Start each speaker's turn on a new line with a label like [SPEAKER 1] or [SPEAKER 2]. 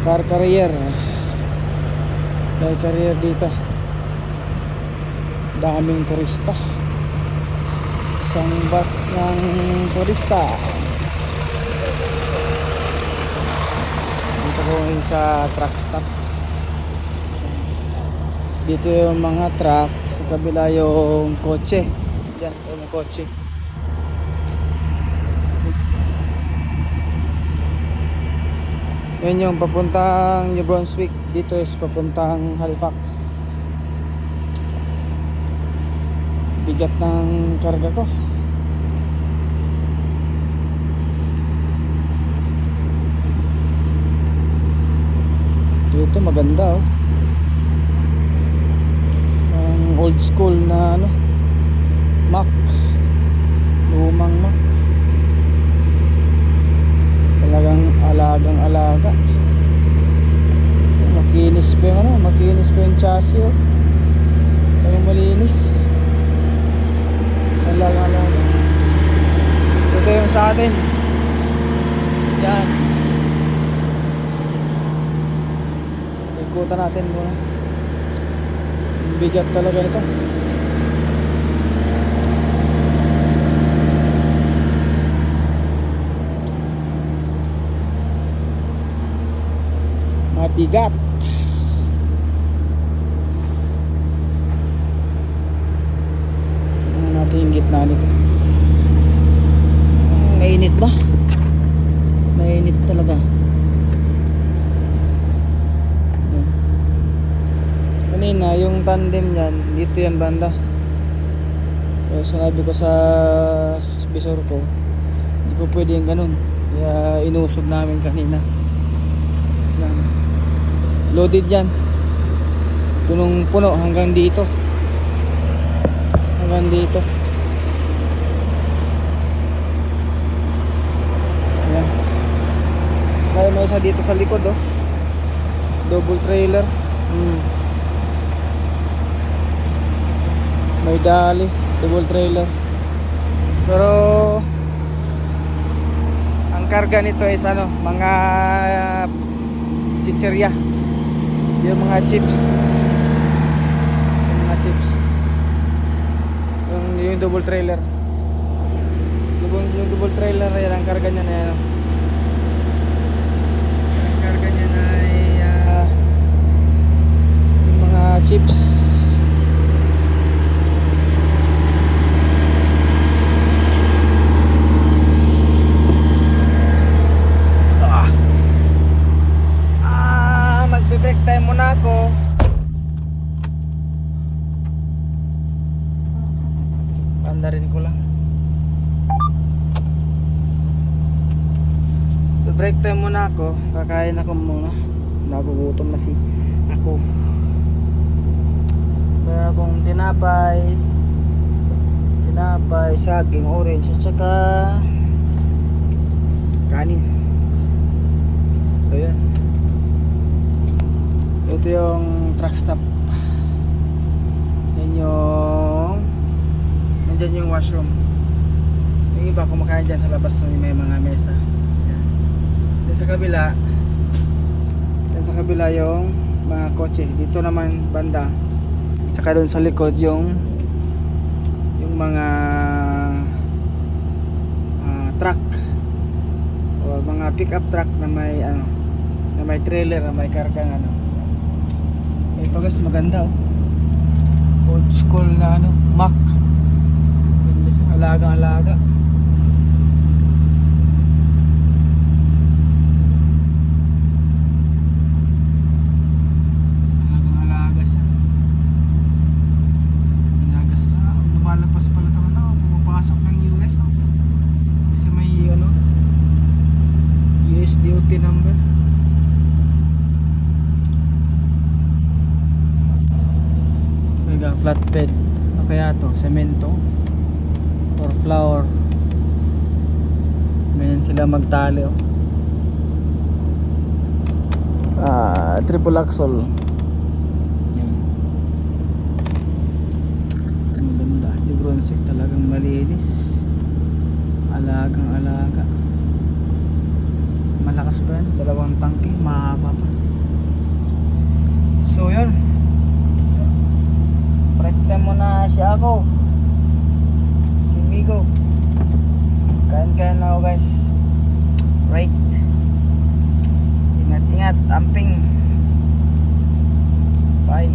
[SPEAKER 1] car carrier. Car carrier dito. Daming turista. Isang bus ng turista. Dito ko sa truck stop. Dito yung mga truck, sa kabila yung kotse. Yan, yung kotse. Yan yung papuntang New Brunswick. Dito is papuntang Halifax. Bigat ng karga ko. Dito maganda oh. Ang old school na ano, Mack. Lumang Mack. Talagang alagang alaga. Makinis pa yung ano, makinis pa yung chassis oh. Talagang malinis. Alagang alaga. Ito yung sa atin. Yan. Ikutan natin muna. Bigat talaga nito. Mabigat. Ano natin yung gitna nito. Mainit ba? Mainit talaga. Kanina yung tandem niyan dito yan banda. Kaya sinabi ko sa visor ko, hindi po pwede yung ganun. Kaya inusog namin kanina. Yan. Loaded yan. Punong puno hanggang dito. Hanggang dito. Yan. Kaya may isa dito sa likod oh. Double trailer. May dali, double trailer. Pero ang karga nito is ano, mga chicherya. Yung mga chips. Yung mga chips. Yung double trailer. Yung double trailer yan ang karga niya na yan. Ang karga niya na ay yung mga chips. Break time muna ako. Pandarin ko lang. Break time muna ako. Kakain ako muna. Nagugutom na si ako. Meron akong tinapay, saging, orange at saka kanin. So yan. Ito yung truck stop. Yan yung nandyan yung washroom. Yung iba kumakain dyan sa labas, may mga mesa. Yan. Then sa kabila yung mga kotse. Dito naman banda, saka doon sa likod yung mga truck o mga pick up truck na may ano, na may trailer, na may kargang ano. Ito guys, maganda oh. Old school na ano, Mack. Alagang alaga. Alagang alaga siya. Pinagas na. Lumalagpas pala ito ano, pumapasok ng US oh. Kasi may ano, US DOT number. Flatbed. Ano kaya to? Semento or flour. Ganyan sila magtali oh. Triple axle. Yan. Ang ganda. New Brunswick talagang malinis. Alagang alaga. Malaki. malakas pa yan, 2 tangke, mahaba pa. So yun, break time muna si ako, si Migo. Kain na ako guys. Right, ingat, amping. Bye.